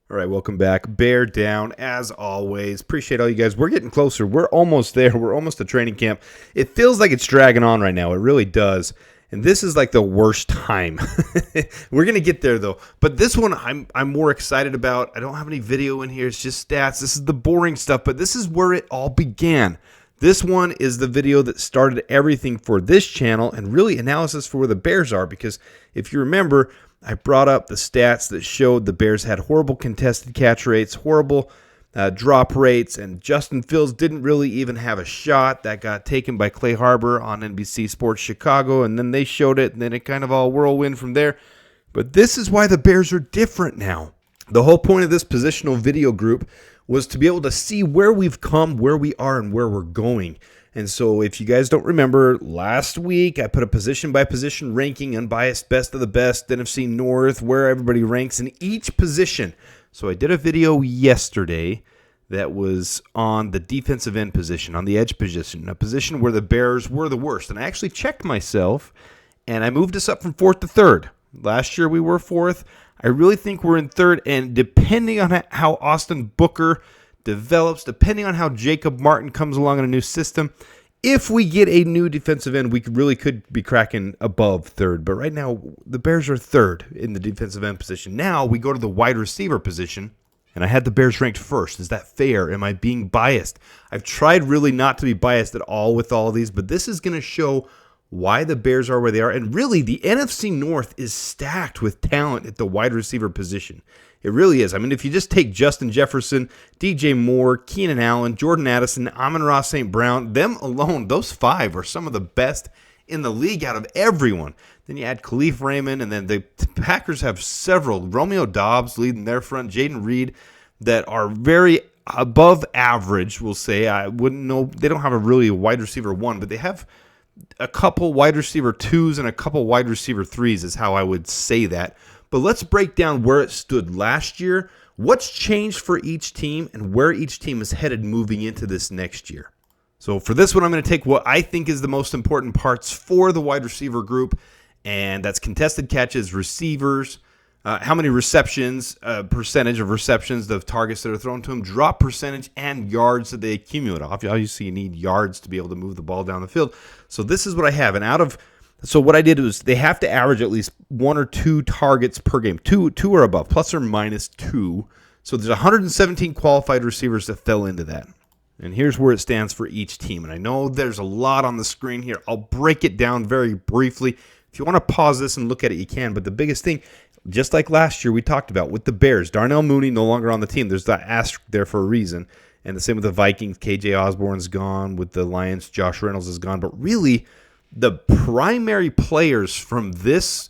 All right, welcome back. Bear down, as always. Appreciate all you guys. We're getting closer. We're almost there. We're almost at training camp. It feels like it's dragging on right now. It really does. And this is like the worst time. We're going to get there, though. But this one I'm more excited about. I don't have any video in here. It's just stats. This is the boring stuff, but this is where it all began. This one is the video that started everything for this channel and really analysis for where the Bears are, because if you remember, I brought up the stats that showed the Bears had horrible contested catch rates, horrible drop rates, and Justin Fields didn't really even have a shot. That got taken by Clay Harbor on NBC Sports Chicago, and then they showed it, and then it kind of all whirlwind from there. But this is why the Bears are different now. The whole point of this positional video group was to be able to see where we've come, where we are, and where we're going. And so if you guys don't remember, last week I put a position-by-position ranking, unbiased, best of the best, NFC North, where everybody ranks in each position. So I did a video yesterday that was on the defensive end position, on the edge position, a position where the Bears were the worst. And I actually checked myself, and I moved us up from 4th to 3rd. Last year we were 4th. I really think we're in 3rd, and depending on how Austin Booker develops, depending on how Jacob Martin comes along in a new system, if we get a new defensive end, we really could be cracking above 3rd. But right now, the Bears are 3rd in the defensive end position. Now we go to the wide receiver position, and I had the Bears ranked 1st. Is that fair? Am I being biased? I've tried really not to be biased at all with all of these, but this is going to show why the Bears are where they are. And really, the NFC North is stacked with talent at the wide receiver position. It really is. I mean, if you just take Justin Jefferson, DJ Moore, Keenan Allen, Jordan Addison, Amon-Ra St. Brown, them alone, those 5 are some of the best in the league out of everyone. Then you add Khalif Raymond, and then the Packers have several. Romeo Doubs leading their front, Jaden Reed, that are very above average, we'll say. I wouldn't know. They don't have a really wide receiver 1, but they have a couple wide receiver 2s and a couple wide receiver 3s is how I would say that. But let's break down where it stood last year, what's changed for each team, and where each team is headed moving into this next year. So for this one, I'm going to take what I think is the most important parts for the wide receiver group, and that's contested catches, receivers, how many receptions, percentage of receptions, the targets that are thrown to them, drop percentage, and yards that they accumulate. Obviously, you need yards to be able to move the ball down the field. So this is what I have. And so what I did was they have to average at least 1 or 2 targets per game, two or above, plus or minus 2. So there's 117 qualified receivers that fell into that. And here's where it stands for each team. And I know there's a lot on the screen here. I'll break it down very briefly. If you want to pause this and look at it, you can. But the biggest thing, just like last year we talked about with the Bears, Darnell Mooney no longer on the team. There's that asterisk there for a reason. And the same with the Vikings. KJ Osborne's gone. With the Lions, Josh Reynolds is gone. But really, the primary players from this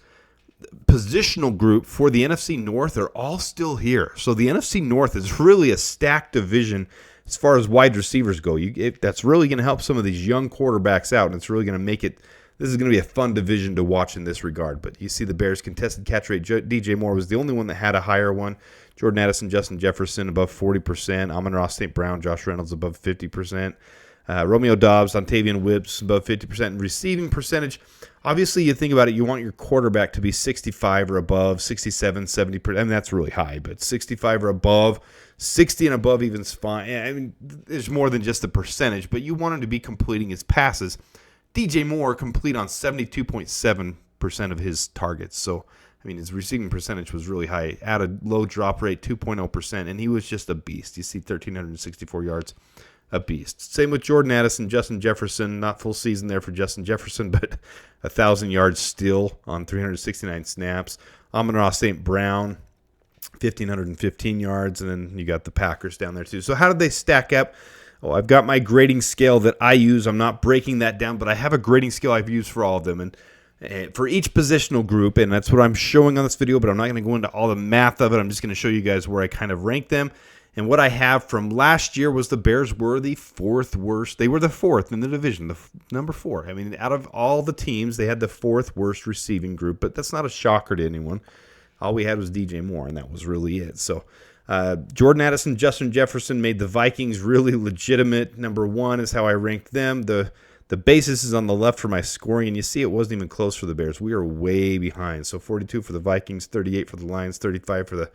positional group for the NFC North are all still here. So the NFC North is really a stacked division as far as wide receivers go. That's really going to help some of these young quarterbacks out, and it's really going to make it. This is going to be a fun division to watch in this regard. But you see the Bears' contested catch rate. DJ Moore was the only one that had a higher one. Jordan Addison, Justin Jefferson above 40%. Amon-Ra St. Brown, Josh Reynolds above 50%. Romeo Doubs, Ontavian Whips above 50%. Receiving percentage, obviously you think about it, you want your quarterback to be 65 or above, 67, 70%. I mean, that's really high, but 65 or above, 60 and above even is fine. I mean, there's more than just the percentage, but you want him to be completing his passes. DJ Moore complete on 72.7% of his targets. So, I mean, his receiving percentage was really high. At a low drop rate, 2.0%, and he was just a beast. You see 1,364 yards. A beast. Same with Jordan Addison, Justin Jefferson. Not full season there for Justin Jefferson, but 1,000 yards still on 369 snaps. Amon-Ra St. Brown, 1,515 yards, and then you got the Packers down there too. So how did they stack up? Oh, I've got my grading scale that I use. I'm not breaking that down, but I have a grading scale I've used for all of them. And for each positional group, and that's what I'm showing on this video, but I'm not going to go into all the math of it. I'm just going to show you guys where I kind of rank them. And what I have from last year was the Bears were the 4th worst. They were the 4th in the division, number 4. I mean, out of all the teams, they had the 4th worst receiving group, but that's not a shocker to anyone. All we had was DJ Moore, and that was really it. So Jordan Addison, Justin Jefferson made the Vikings really legitimate. Number 1 is how I ranked them. The basis is on the left for my scoring, and you see it wasn't even close for the Bears. We are way behind. So 42 for the Vikings, 38 for the Lions, 35 for the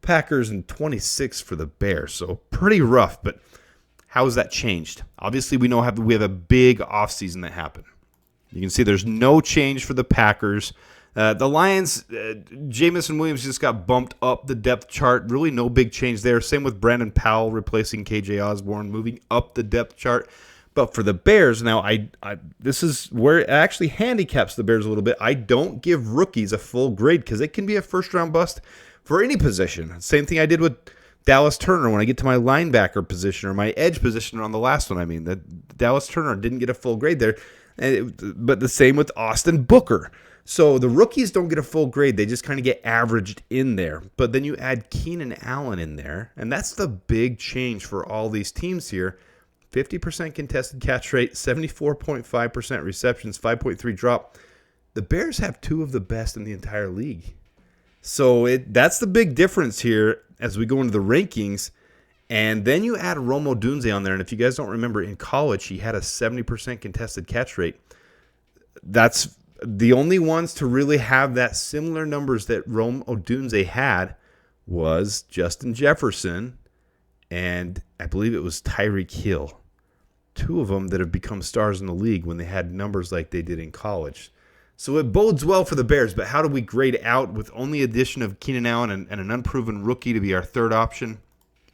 Packers and 26th for the Bears. So pretty rough, but how has that changed? Obviously, we have a big offseason that happened. You can see there's no change for the Packers. The Lions, Jamison Williams just got bumped up the depth chart. Really no big change there. Same with Brandon Powell replacing KJ Osborne, moving up the depth chart. But for the Bears, now this is where it actually handicaps the Bears a little bit. I don't give rookies a full grade because it can be a first-round bust for any position. Same thing I did with Dallas Turner when I get to my linebacker position or my edge position on the last one. I mean, Dallas Turner didn't get a full grade there. But the same with Austin Booker. So the rookies don't get a full grade. They just kind of get averaged in there. But then you add Keenan Allen in there, and that's the big change for all these teams here. 50% contested catch rate, 74.5% receptions, 5.3 drop. The Bears have two of the best in the entire league. So that's the big difference here as we go into the rankings. And then you add Rome Odunze on there. And if you guys don't remember, in college, he had a 70% contested catch rate. That's the only ones to really have that similar numbers that Rome Odunze had was Justin Jefferson and I believe it was Tyreek Hill. Two of them that have become stars in the league when they had numbers like they did in college. So it bodes well for the Bears, but how do we grade out with only addition of Keenan Allen and an unproven rookie to be our third option?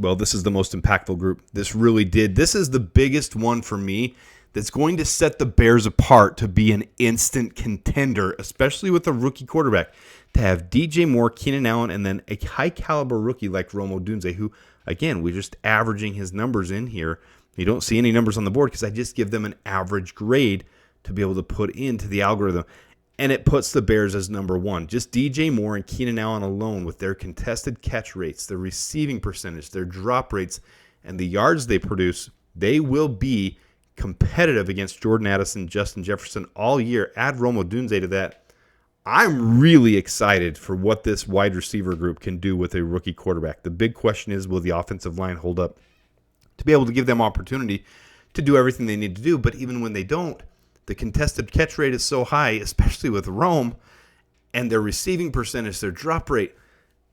Well, this is the most impactful group. This really did. This is the biggest one for me that's going to set the Bears apart to be an instant contender, especially with a rookie quarterback. To have DJ Moore, Keenan Allen, and then a high-caliber rookie like Rome Odunze, who, again, we're just averaging his numbers in here. You don't see any numbers on the board because I just give them an average grade to be able to put into the algorithm. And it puts the Bears as number one. Just DJ Moore and Keenan Allen alone with their contested catch rates, their receiving percentage, their drop rates, and the yards they produce, they will be competitive against Jordan Addison, Justin Jefferson all year. Add Rome Odunze to that. I'm really excited for what this wide receiver group can do with a rookie quarterback. The big question is, will the offensive line hold up to be able to give them opportunity to do everything they need to do? But even when they don't, the contested catch rate is so high, especially with Rome, and their receiving percentage, their drop rate.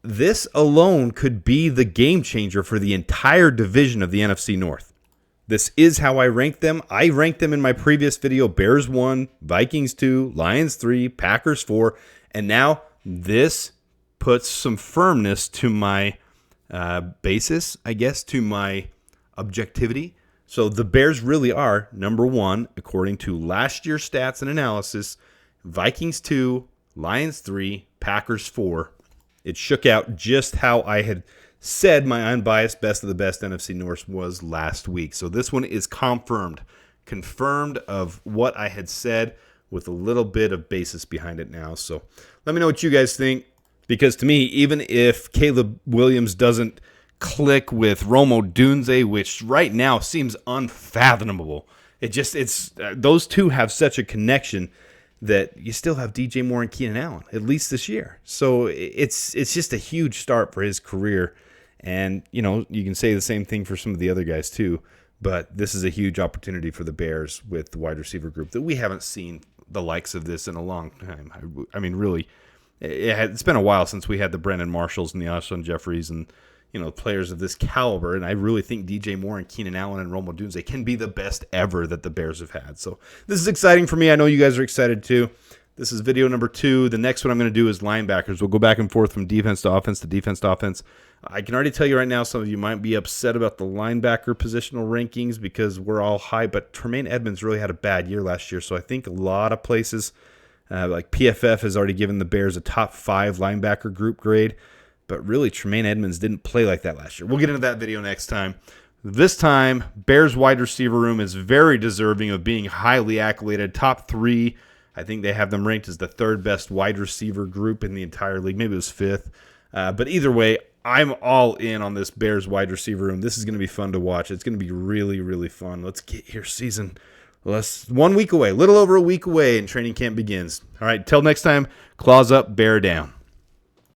This alone could be the game changer for the entire division of the NFC North. This is how I rank them. I ranked them in my previous video. Bears 1, Vikings 2, Lions 3, Packers 4. And now this puts some firmness to my basis, I guess, to my objectivity. So the Bears really are number one, according to last year's stats and analysis. Vikings 2, Lions 3, Packers 4. It shook out just how I had said my unbiased best of the best NFC North was last week. So this one is confirmed of what I had said with a little bit of basis behind it now. So let me know what you guys think, because to me, even if Caleb Williams doesn't click with Rome Odunze, which right now seems unfathomable, it's those two have such a connection that you still have DJ Moore and Keenan Allen, at least this year. So it's just a huge start for his career. And, you know, you can say the same thing for some of the other guys too, but this is a huge opportunity for the Bears with the wide receiver group that we haven't seen the likes of this in a long time. I mean, really, it's been a while since we had the Brandon Marshalls and the Alshon Jeffries and, you know, players of this caliber. And I really think DJ Moore and Keenan Allen and Rome Odunze can be the best ever that the Bears have had. So this is exciting for me. I know you guys are excited too. This is video number 2. The next one I'm going to do is linebackers. We'll go back and forth from defense to offense to defense to offense. I can already tell you right now, some of you might be upset about the linebacker positional rankings because we're all high, but Tremaine Edmonds really had a bad year last year. So I think a lot of places, like PFF has already given the Bears a top 5 linebacker group grade, but really Tremaine Edmonds didn't play like that last year. We'll get into that video next time. This time, Bears wide receiver room is very deserving of being highly accoladed. Top 3. I think they have them ranked as the 3rd best wide receiver group in the entire league. Maybe it was 5th. But either way, I'm all in on this Bears wide receiver room. This is going to be fun to watch. It's going to be really, really fun. Let's get your season. Less 1 week away, a little over a week away, and training camp begins. All right, till next time, claws up, bear down.